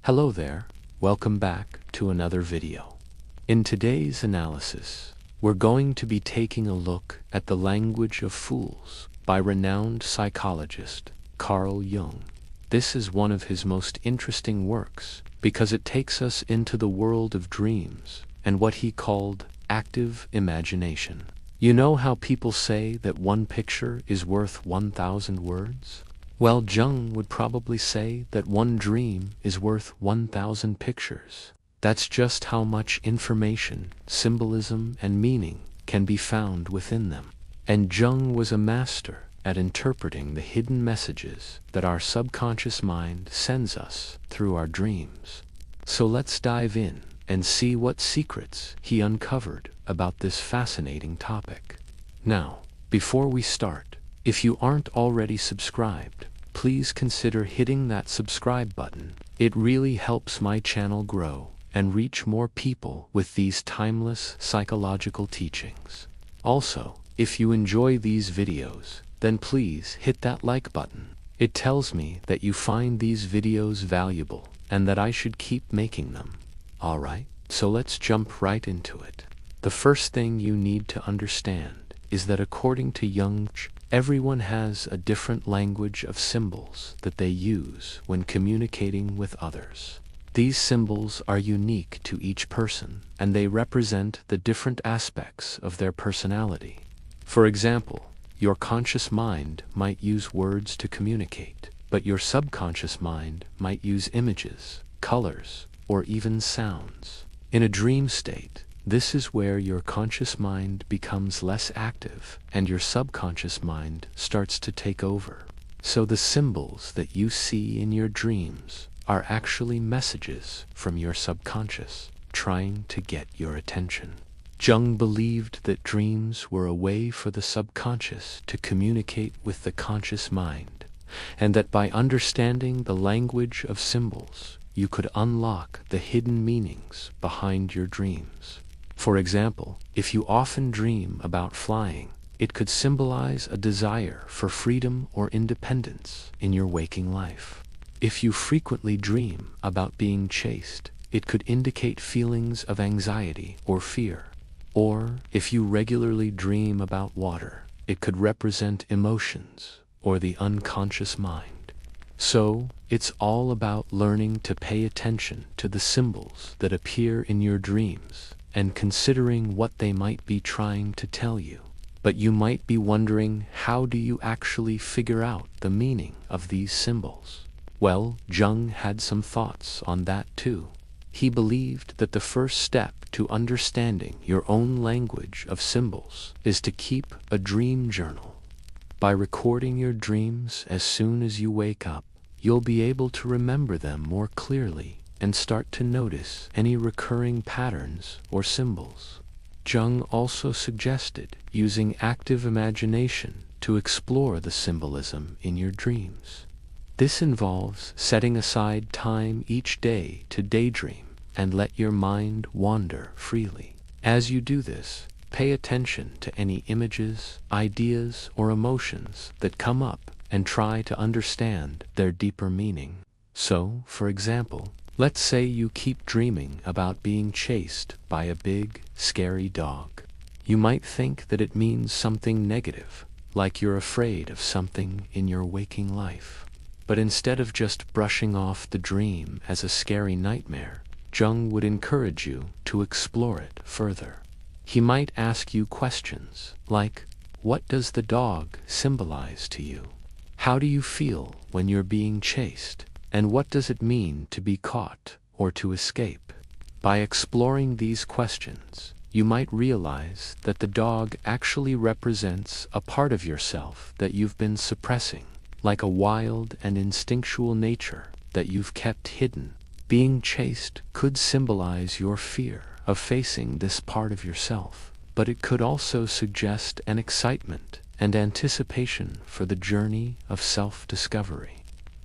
Hello there, welcome back to another video. In today's analysis, we're going to be taking a look at The Language of Fools by renowned psychologist Carl Jung. This is one of his most interesting works because it takes us into the world of dreams and what he called active imagination. You know how people say that one picture is worth 1,000 words? Well, Jung would probably say that one dream is worth 1,000 pictures. That's just how much information, symbolism, and meaning can be found within them. And Jung was a master at interpreting the hidden messages that our subconscious mind sends us through our dreams. So let's dive in and see what secrets he uncovered about this fascinating topic. Now, before we start, if you aren't already subscribed, please consider hitting that subscribe button. It really helps my channel grow and reach more people with these timeless psychological teachings. Also, if you enjoy these videos, then please hit that like button. It tells me that you find these videos valuable and that I should keep making them. Alright, so let's jump right into it. The first thing you need to understand is that according to Jung, everyone has a different language of symbols that they use when communicating with others. These symbols are unique to each person, and they represent the different aspects of their personality. For example, your conscious mind might use words to communicate, but your subconscious mind might use images, colors, or even sounds. In a dream state, this is where your conscious mind becomes less active and your subconscious mind starts to take over. So the symbols that you see in your dreams are actually messages from your subconscious trying to get your attention. Jung believed that dreams were a way for the subconscious to communicate with the conscious mind, and that by understanding the language of symbols, you could unlock the hidden meanings behind your dreams. For example, if you often dream about flying, it could symbolize a desire for freedom or independence in your waking life. If you frequently dream about being chased, it could indicate feelings of anxiety or fear. Or, if you regularly dream about water, it could represent emotions or the unconscious mind. So, it's all about learning to pay attention to the symbols that appear in your dreams and considering what they might be trying to tell you. But you might be wondering, how do you actually figure out the meaning of these symbols? Well, Jung had some thoughts on that too. He believed that the first step to understanding your own language of symbols is to keep a dream journal. By recording your dreams as soon as you wake up, you'll be able to remember them more clearly and start to notice any recurring patterns or symbols. Jung also suggested using active imagination to explore the symbolism in your dreams. This involves setting aside time each day to daydream and let your mind wander freely. As you do this, pay attention to any images, ideas, or emotions that come up and try to understand their deeper meaning. So, for example, let's say you keep dreaming about being chased by a big, scary dog. You might think that it means something negative, like you're afraid of something in your waking life. But instead of just brushing off the dream as a scary nightmare, Jung would encourage you to explore it further. He might ask you questions like, what does the dog symbolize to you? How do you feel when you're being chased? And what does it mean to be caught or to escape? By exploring these questions, you might realize that the dog actually represents a part of yourself that you've been suppressing, like a wild and instinctual nature that you've kept hidden. Being chased could symbolize your fear of facing this part of yourself, but it could also suggest an excitement and anticipation for the journey of self-discovery.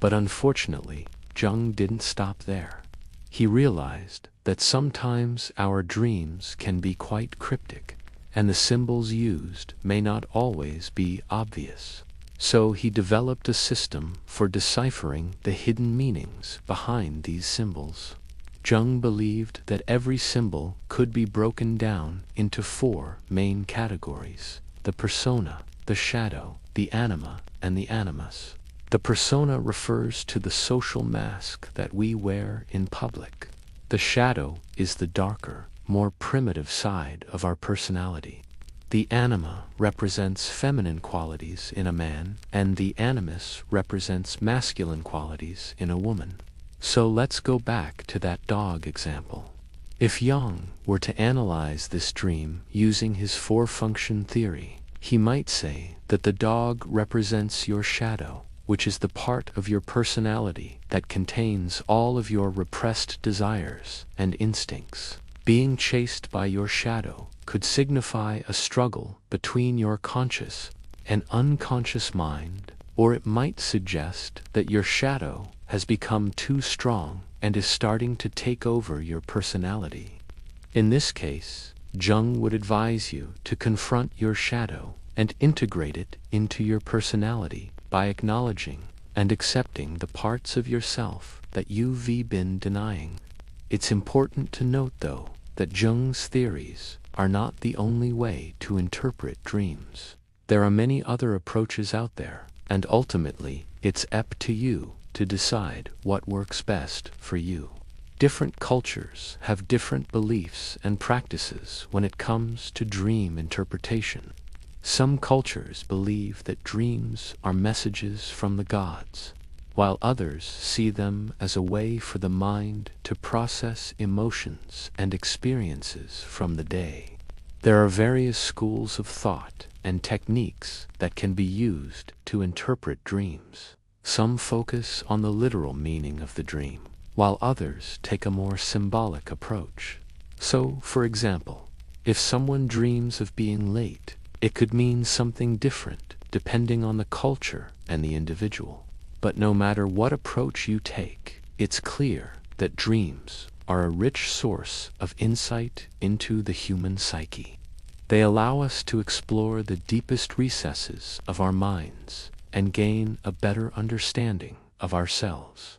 But unfortunately, Jung didn't stop there. He realized that sometimes our dreams can be quite cryptic, and the symbols used may not always be obvious. So he developed a system for deciphering the hidden meanings behind these symbols. Jung believed that every symbol could be broken down into 4 main categories: the persona, the shadow, the anima, and the animus. The persona refers to the social mask that we wear in public. The shadow is the darker, more primitive side of our personality. The anima represents feminine qualities in a man, and the animus represents masculine qualities in a woman. So let's go back to that dog example. If Jung were to analyze this dream using his 4-function theory, he might say that the dog represents your shadow, which is the part of your personality that contains all of your repressed desires and instincts. Being chased by your shadow could signify a struggle between your conscious and unconscious mind, or it might suggest that your shadow has become too strong and is starting to take over your personality. In this case, Jung would advise you to confront your shadow and integrate it into your personality by acknowledging and accepting the parts of yourself that you've been denying. It's important to note, though, that Jung's theories are not the only way to interpret dreams. There are many other approaches out there, and ultimately, it's up to you to decide what works best for you. Different cultures have different beliefs and practices when it comes to dream interpretation. Some cultures believe that dreams are messages from the gods, while others see them as a way for the mind to process emotions and experiences from the day. There are various schools of thought and techniques that can be used to interpret dreams. Some focus on the literal meaning of the dream, while others take a more symbolic approach. So, for example, if someone dreams of being late, it could mean something different depending on the culture and the individual. But no matter what approach you take, it's clear that dreams are a rich source of insight into the human psyche. They allow us to explore the deepest recesses of our minds and gain a better understanding of ourselves.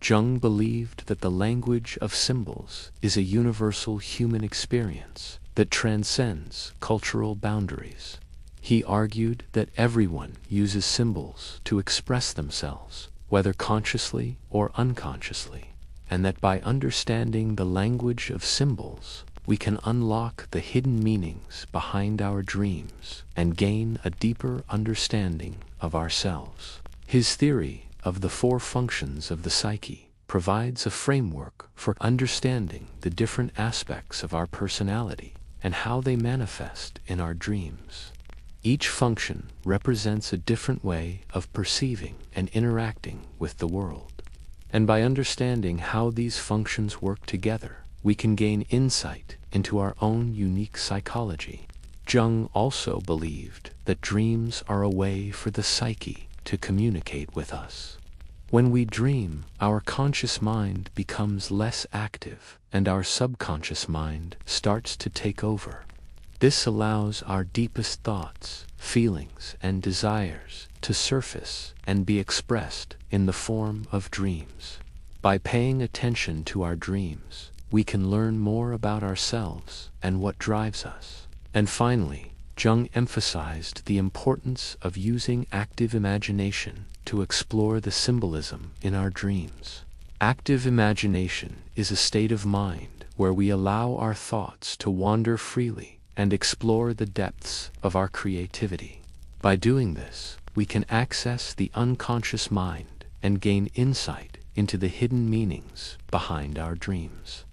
Jung believed that the language of symbols is a universal human experience that transcends cultural boundaries. He argued that everyone uses symbols to express themselves, whether consciously or unconsciously, and that by understanding the language of symbols, we can unlock the hidden meanings behind our dreams and gain a deeper understanding of ourselves. His theory of the 4 functions of the psyche provides a framework for understanding the different aspects of our personality and how they manifest in our dreams. Each function represents a different way of perceiving and interacting with the world. And by understanding how these functions work together, we can gain insight into our own unique psychology. Jung also believed that dreams are a way for the psyche to communicate with us. When we dream, our conscious mind becomes less active, and our subconscious mind starts to take over. This allows our deepest thoughts, feelings, and desires to surface and be expressed in the form of dreams. By paying attention to our dreams, we can learn more about ourselves and what drives us. And finally, Jung emphasized the importance of using active imagination to explore the symbolism in our dreams. Active imagination is a state of mind where we allow our thoughts to wander freely and explore the depths of our creativity. By doing this, we can access the unconscious mind and gain insight into the hidden meanings behind our dreams.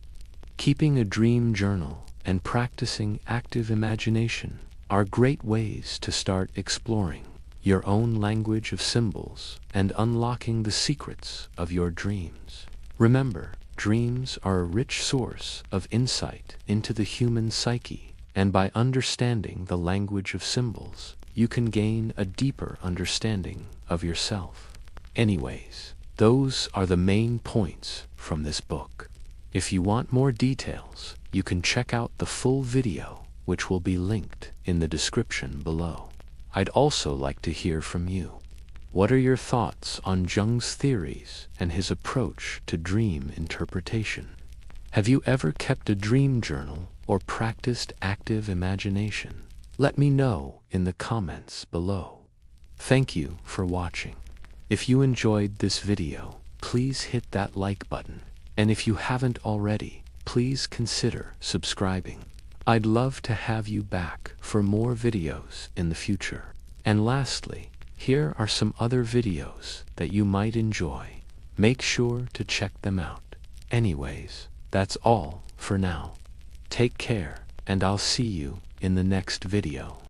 Keeping a dream journal and practicing active imagination are great ways to start exploring your own language of symbols and unlocking the secrets of your dreams. Remember, dreams are a rich source of insight into the human psyche, and by understanding the language of symbols, you can gain a deeper understanding of yourself. Anyways, those are the main points from this book. If you want more details, you can check out the full video, which will be linked in the description below. I'd also like to hear from you. What are your thoughts on Jung's theories and his approach to dream interpretation? Have you ever kept a dream journal or practiced active imagination? Let me know in the comments below. Thank you for watching. If you enjoyed this video, please hit that like button. And if you haven't already, please consider subscribing. I'd love to have you back for more videos in the future. And lastly, here are some other videos that you might enjoy. Make sure to check them out. Anyways, that's all for now. Take care, and I'll see you in the next video.